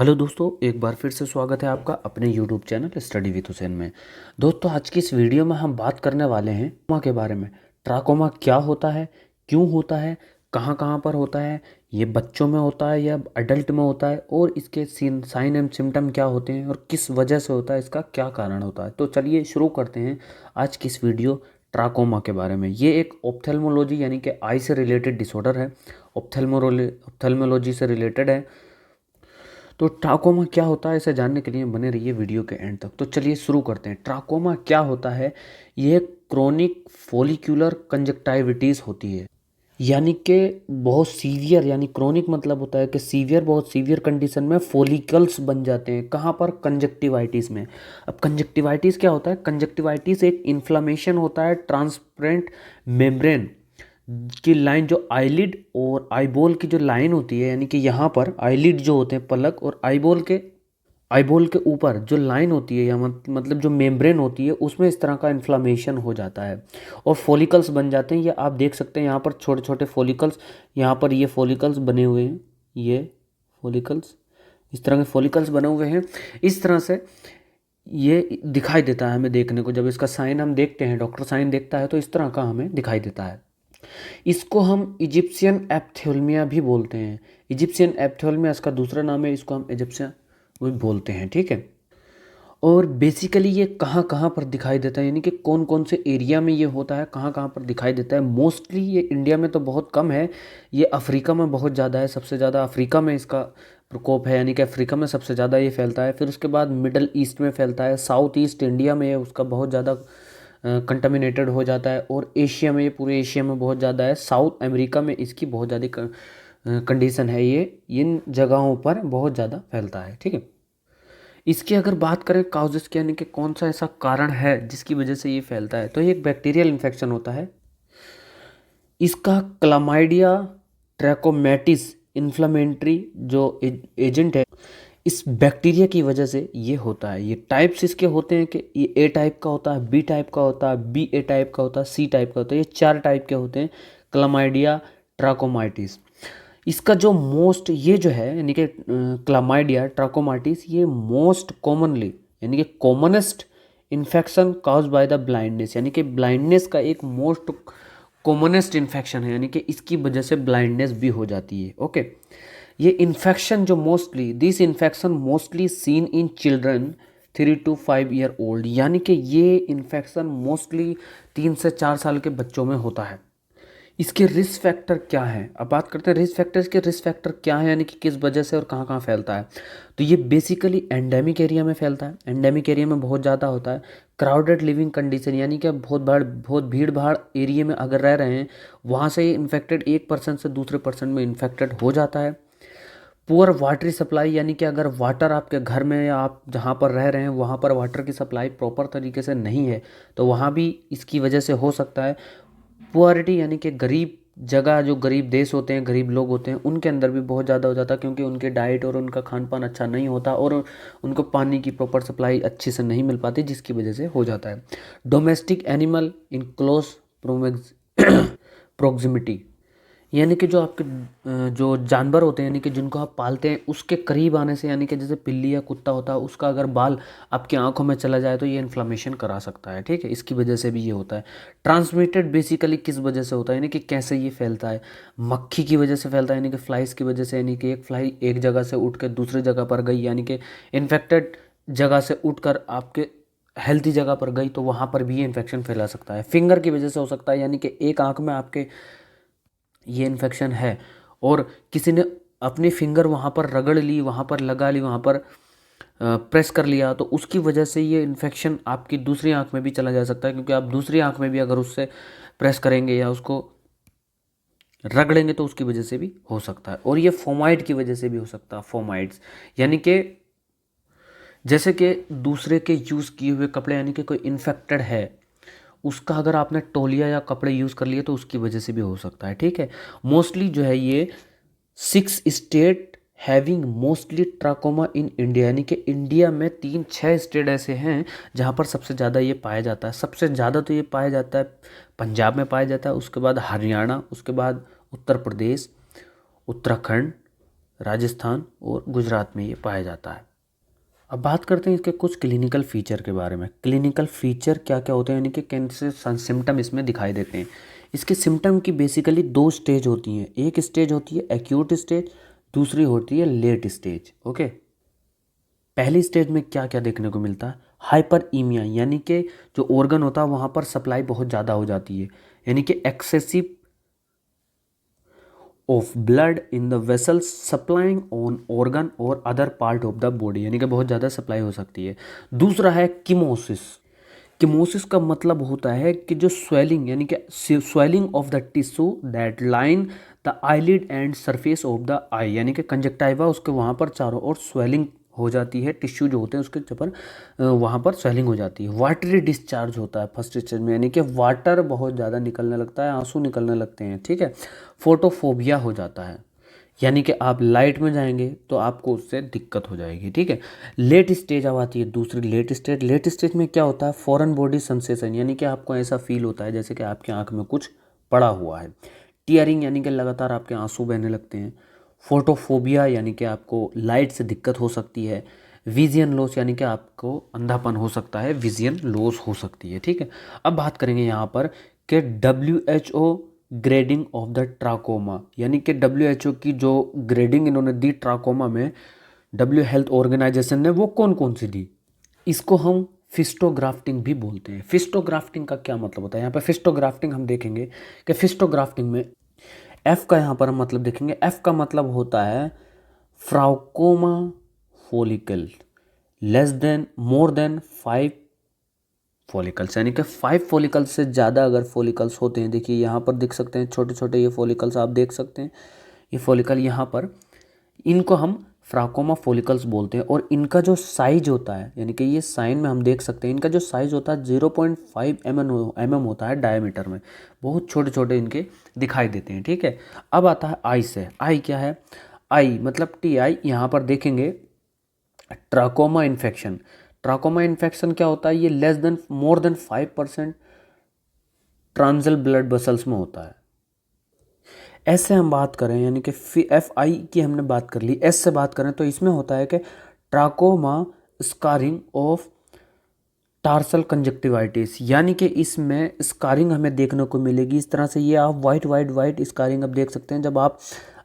Hello दोस्तों, एक बार फिर से स्वागत है आपका अपने YouTube channel study with Hussain में। दोस्तों, आज की इस वीडियो में हम बात करने वाले हैं ट्राकोमा के बारे में। ट्राकोमा क्या होता है, क्यों होता है, कहाँ कहाँ पर होता है, ये बच्चों में होता है या अडल्ट में होता है, और इसके साइन एंड सिम्टम क्या होते हैं और किस वजह से होता है, इसका क्या कारण होता है। तो चलिए शुरू करते हैं आज की इस वीडियो ट्राकोमा के बारे में। ये एक ऑप्थेल्मोलॉजी यानी कि आई से रिलेटेड डिसऑर्डर है, ऑप्थेल्मोलॉजी से रिलेटेड है। तो ट्राकोमा क्या होता है, इसे जानने के लिए बने रहिए वीडियो के एंड तक। तो चलिए शुरू करते हैं। ट्राकोमा क्या होता है? यह क्रोनिक फोलिकुलर कंजक्टाइविटीज़ होती है, यानी कि बहुत सीवियर, यानी क्रोनिक मतलब होता है कि सीवियर, बहुत सीवियर कंडीशन में फोलिकल्स बन जाते हैं। कहाँ पर? कंजक्टिवाइटिस में। अब कंजक्टिवाइटिस क्या होता है? कंजक्टिवाइटिस एक इन्फ्लामेशन होता है ट्रांसपेरेंट मेम्ब्रेन की लाइन, जो आईलिड और आईबॉल की जो लाइन होती है, यानी कि यहाँ पर आईलिड जो होते हैं पलक, और आईबॉल के ऊपर जो लाइन होती है, या मतलब जो मेम्ब्रेन होती है, उसमें इस तरह का इन्फ्लामेशन हो जाता है और फॉलिकल्स बन जाते हैं। ये आप देख सकते हैं यहाँ पर छोटे छोटे फॉलिकल्स, यहाँ पर ये फॉलिकल्स बने हुए हैं, ये फॉलिकल्स, इस तरह के फॉलिकल्स बने हुए हैं। इस तरह से ये दिखाई देता है हमें देखने को। जब इसका साइन हम देखते हैं, डॉक्टर साइन देखता है, तो इस तरह का हमें दिखाई देता है। इसको हम इजिप्शियन एप्थेल्मिया भी बोलते हैं। इजिप्शियन एप्थेल्मिया इसका दूसरा नाम है, इसको हम इजिप्शियन भी बोलते हैं, ठीक है। और बेसिकली ये कहाँ कहाँ पर दिखाई देता है, यानी कि कौन कौन से एरिया में ये होता है, कहाँ कहाँ पर दिखाई देता है। मोस्टली ये इंडिया में तो बहुत कम है, ये अफ्रीका में बहुत ज़्यादा है। सबसे ज़्यादा अफ्रीका में इसका प्रकोप है, यानी कि अफ्रीका में सबसे ज़्यादा ये फैलता है। फिर उसके बाद मिडल ईस्ट में फैलता है, साउथ ईस्ट इंडिया में ये उसका बहुत ज़्यादा कंटामिनेटेड हो जाता है, और एशिया में, ये पूरे एशिया में बहुत ज़्यादा है। साउथ अमेरिका में इसकी बहुत ज़्यादा कंडीशन है, ये इन जगहों पर बहुत ज़्यादा फैलता है, ठीक है। इसकी अगर बात करें काउजेस की, यानी कि कौन सा ऐसा कारण है जिसकी वजह से ये फैलता है, तो ये एक बैक्टीरियल इन्फेक्शन होता है। इसका क्लामाइडिया ट्रैकोमैटिस इन्फ्लामेटरी जो एजेंट है, इस बैक्टीरिया की वजह से ये होता है। ये टाइप्स इसके होते हैं कि ये ए टाइप का होता है, बी टाइप का होता है, बी ए टाइप का होता है, सी टाइप का होता है। ये 4 टाइप के होते हैं क्लामाइडिया ट्राकोमाइटिस। इसका जो मोस्ट, ये जो है यानी कि क्लामाइडिया ट्राकोमाइटिस, ये मोस्ट कॉमनली, यानी कि commonest infection cause by the blindness, यानी कि ब्लाइंडनेस का एक मोस्ट कॉमनेस्ट इन्फेक्शन है, यानी कि इसकी वजह से ब्लाइंडनेस भी हो जाती है, ओके। ये इन्फेक्शन जो mostly, this infection mostly seen in children 3 to 5 year old, यानी कि ये इन्फेक्शन मोस्टली 3 से 4 साल के बच्चों में होता है। इसके रिस्क फैक्टर क्या हैं? अब बात करते हैं रिस्क फैक्टर्स के। रिस्क फैक्टर क्या है, यानी कि किस वजह से और कहाँ कहाँ फैलता है। तो ये बेसिकली एंडेमिक एरिया में फैलता है, एंडेमिक एरिया में बहुत ज़्यादा होता है। क्राउडेड लिविंग कंडीशन, यानी कि बहुत भीड़ भाड़ एरिया में अगर रह रहे हैं, वहाँ से ये इन्फेक्टेड एक पर्सन से दूसरे पर्सन में इन्फेक्टेड हो जाता है। पुअर वाटरी सप्लाई, यानी कि अगर वाटर आपके घर में या आप जहाँ पर रह रहे हैं वहाँ पर वाटर की सप्लाई प्रॉपर तरीके से नहीं है, तो वहाँ भी इसकी वजह से हो सकता है। पुअरिटी, यानी कि गरीब जगह, जो गरीब देश होते हैं, गरीब लोग होते हैं, उनके अंदर भी बहुत ज़्यादा हो जाता है, क्योंकि उनके डाइट और उनका खान पान अच्छा नहीं होता, और उनको पानी की प्रॉपर सप्लाई अच्छे से नहीं मिल पाती, जिसकी वजह से हो जाता है। Domestic animal in close proximity, यानी कि जो आपके जो जानवर होते हैं, यानी कि जिनको आप पालते हैं, उसके करीब आने से, यानी कि जैसे बिल्ली या कुत्ता होता है, उसका अगर बाल आपकी आंखों में चला जाए तो ये इन्फ्लामेशन करा सकता है, ठीक है। इसकी वजह से भी ये होता है। ट्रांसमिटेड बेसिकली किस वजह से होता है, यानी कि कैसे ये फैलता है? मक्खी की वजह से फैलता है, यानी कि फ्लाइज की वजह से, यानी कि एक फ्लाई एक जगह से उठ कर दूसरी जगह पर गई, यानी कि इन्फेक्टेड जगह से उठकर आपके हेल्थी जगह पर गई, तो वहाँ पर भी ये इन्फेक्शन फैला सकता है। फिंगर की वजह से हो सकता है, यानी कि एक आंख में आपके ये इन्फेक्शन है, और किसी ने अपनी फिंगर वहाँ पर रगड़ ली, वहाँ पर लगा ली, वहाँ पर प्रेस कर लिया, तो उसकी वजह से ये इन्फेक्शन आपकी दूसरी आंख में भी चला जा सकता है, क्योंकि आप दूसरी आंख में भी अगर उससे प्रेस करेंगे या उसको रगड़ेंगे तो उसकी वजह से भी हो सकता है। और ये फोमाइड की वजह से भी हो सकता है। फोमाइड्स यानी कि जैसे कि दूसरे के यूज़ किए हुए कपड़े, यानी कि कोई इन्फेक्टेड है, उसका अगर आपने तौलिया या कपड़े यूज़ कर लिए तो उसकी वजह से भी हो सकता है, ठीक है। मोस्टली जो है ये 6 state having mostly trachoma in India, यानी कि इंडिया में 3-6 स्टेट ऐसे हैं जहाँ पर सबसे ज़्यादा ये पाया जाता है। सबसे ज़्यादा तो ये पाया जाता है पंजाब में पाया जाता है, उसके बाद हरियाणा, उसके बाद उत्तर प्रदेश, उत्तराखंड, राजस्थान और गुजरात में ये पाया जाता है। अब बात करते हैं इसके कुछ क्लिनिकल फीचर के बारे में। क्लिनिकल फीचर क्या क्या होते हैं, यानी कि कैन से सिम्टम इसमें दिखाई देते हैं। इसके सिम्टम की बेसिकली दो स्टेज होती हैं। एक स्टेज होती है एक्यूट स्टेज, दूसरी होती है लेट स्टेज। ओके, पहली स्टेज में क्या क्या देखने को मिलता है? हाइपरईमिया, यानी कि जो ऑर्गन होता है वहाँ पर सप्लाई बहुत ज़्यादा हो जाती है, यानी कि excessive of blood in the vessels supplying on organ और other part of the body, यानी कि बहुत ज़्यादा सप्लाई हो सकती है। दूसरा है कीमोसिस। कीमोसिस का मतलब होता है कि जो स्वेलिंग, यानी कि swelling of the tissue that line the eyelid and surface of the eye, यानी कि कंजक्टाइवा उसके वहाँ पर चारों ओर स्वेलिंग हो जाती है, टिश्यू जो होते हैं उसके ऊपर वहाँ पर स्वेलिंग हो जाती है। वाटरी डिस्चार्ज होता है फर्स्ट स्टेज में, यानी कि वाटर बहुत ज़्यादा निकलने लगता है, आंसू निकलने लगते हैं। ठीक है, फोटोफोबिया हो जाता है, यानी कि आप लाइट में जाएंगे तो आपको उससे दिक्कत हो जाएगी। ठीक है, लेट स्टेज अब आती है दूसरी लेट स्टेज। लेट स्टेज में क्या होता है? फॉरेन बॉडी सेंसेशन, यानी कि आपको ऐसा फील होता है जैसे कि आपकी आंख में कुछ पड़ा हुआ है। टीयरिंग, यानी कि लगातार आपके आंसू बहने लगते हैं। फोटोफोबिया, यानी कि आपको लाइट से दिक्कत हो सकती है। विजन लॉस, यानी कि आपको अंधापन हो सकता है, विजन लॉस हो सकती है। ठीक है, अब बात करेंगे यहाँ पर कि WHO grading of the trachoma, यानी कि WHO की जो ग्रेडिंग इन्होंने दी ट्राकोमा में, डब्ल्यू हेल्थ ऑर्गेनाइजेशन ने, वो कौन कौन सी दी? इसको हम फिस्टोग्राफ्टिंग भी बोलते हैं। फिस्टोग्राफ्टिंग का क्या मतलब होता है? यहाँ पे फिस्टोग्राफ्टिंग हम देखेंगे कि फिस्टोग्राफ्टिंग में एफ का यहाँ पर हम मतलब देखेंगे। एफ का मतलब होता है trachoma follicle less than more than 5 follicles, यानी कि 5 फॉलिकल्स से ज़्यादा अगर फॉलिकल्स होते हैं, देखिए यहाँ पर देख सकते हैं छोटे छोटे ये फॉलिकल्स आप देख सकते हैं, ये फॉलिकल यहाँ पर, इनको हम फ्राकोमा फॉलिकल्स बोलते हैं। और इनका जो साइज होता है, यानी कि ये साइन में हम देख सकते हैं, इनका जो साइज होता है 0.5 mm होता है डायमीटर में, बहुत छोटे छोटे इनके दिखाई देते हैं। ठीक है, अब आता है आई से। आई क्या है? आई मतलब TI, यहाँ पर देखेंगे ट्राकोमा इन्फेक्शन। ट्राकोमा इन्फेक्शन क्या होता है? ये less than more than 5% tarsal blood vessels में होता है। ऐसे हम बात करें, यानी कि FI की हमने बात कर ली, एस से बात करें तो इसमें होता है कि trachoma scarring of tarsal conjunctivitis, यानी कि इसमें स्कारिंग हमें देखने को मिलेगी इस तरह से। ये आप वाइट वाइट वाइट स्कारिंग अब देख सकते हैं। जब आप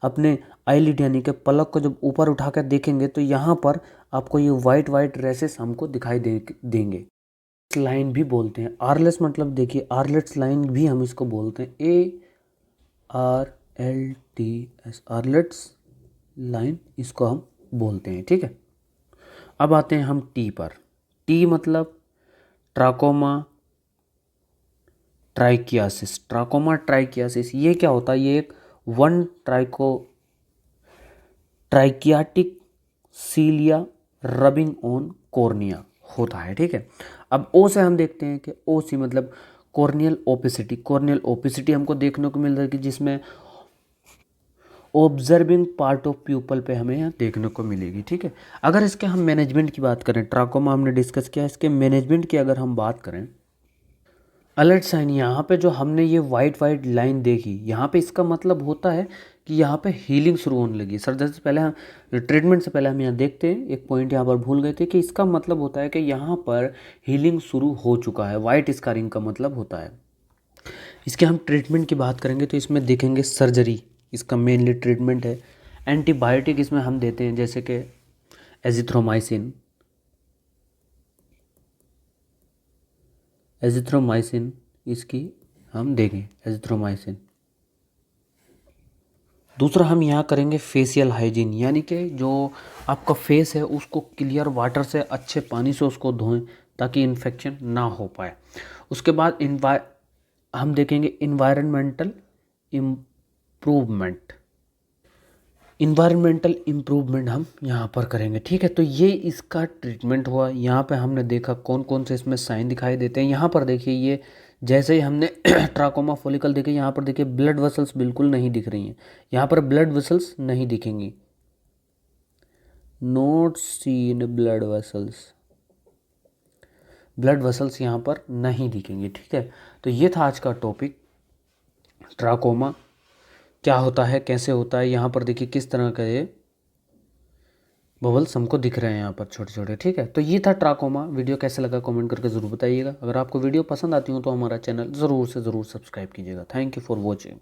अपने आईलिड यानी कि पलक को जब ऊपर उठाकर देखेंगे तो यहाँ पर आपको ये वाइट वाइट रेसेस हमको दिखाई देंगे। लाइन भी बोलते हैं, आर्लेट्स मतलब देखिए आर्लेट्स लाइन भी हम इसको बोलते हैं, ARLTS, आर्लेट्स लाइन इसको हम बोलते हैं। ठीक है, अब आते हैं हम टी पर। टी मतलब ट्राकोमा ट्राइकियासिस। ट्राकोमा ट्राइकियासिस ये क्या होता है? ये एक वन ट्राइकियाटिक सीलिया रबिंग ऑन कॉर्निया होता है। ठीक है, अब ओ से हम देखते हैं कि ओ सी मतलब कॉर्नियल ओपेसिटी। कॉर्नियल ओपेसिटी हमको देखने को मिल रहा है कि जिसमें ऑब्जर्विंग पार्ट ऑफ प्यूपल पे हमें यहाँ देखने को मिलेगी। ठीक है, अगर इसके हम मैनेजमेंट की बात करें, ट्राकोमा हमने डिस्कस किया, इसके मैनेजमेंट की अगर हम बात करें, अलर्ट साइन यहाँ पे जो हमने ये वाइट वाइट लाइन देखी, यहाँ पे इसका मतलब होता है कि यहाँ पे हीलिंग शुरू होने लगी। सर्जरी से पहले हम, ट्रीटमेंट से पहले हम यहाँ देखते हैं, एक पॉइंट यहाँ पर भूल गए थे कि इसका मतलब होता है कि यहाँ पर हीलिंग शुरू हो चुका है। वाइट स्कारिंग का मतलब होता है। इसके हम ट्रीटमेंट की बात करेंगे तो इसमें देखेंगे सर्जरी इसका मेनली ट्रीटमेंट है। एंटीबायोटिक इसमें हम देते हैं जैसे कि एजिथ्रोमाइसिन। एजिथ्रोमाइसिन इसकी हम देंगे, एजिथ्रोमाइसिन। दूसरा हम यहाँ करेंगे फेशियल हाइजीन, यानी कि जो आपका फेस है उसको क्लियर वाटर से, अच्छे पानी से उसको धोएं ताकि इन्फेक्शन ना हो पाए। उसके बाद हम देखेंगे इन्वायरमेंटल इम्प्रूवमेंट। इन्वायरमेंटल इम्प्रूवमेंट हम यहाँ पर करेंगे। ठीक है, तो ये इसका ट्रीटमेंट हुआ। यहाँ पे हमने देखा कौन कौन से इसमें साइन दिखाई देते हैं। यहाँ पर देखिए, ये जैसे ही हमने ट्राकोमा फॉलिकल देखे, यहाँ पर देखिए ब्लड वेसल्स बिल्कुल नहीं दिख रही हैं, यहाँ पर ब्लड वेसल्स नहीं दिखेंगी, not seen blood vessels, blood vessels यहाँ पर नहीं दिखेंगे। ठीक है, तो ये था आज का टॉपिक, ट्राकोमा क्या होता है, कैसे होता है। यहाँ पर देखिए किस तरह का ये बबल्स हमको दिख रहे हैं यहाँ पर छोटे छोटे। ठीक है, तो ये था ट्राकोमा। वीडियो कैसे लगा कमेंट करके ज़रूर बताइएगा। अगर आपको वीडियो पसंद आती हो तो हमारा चैनल ज़रूर से ज़रूर सब्सक्राइब कीजिएगा। Thank you for watching.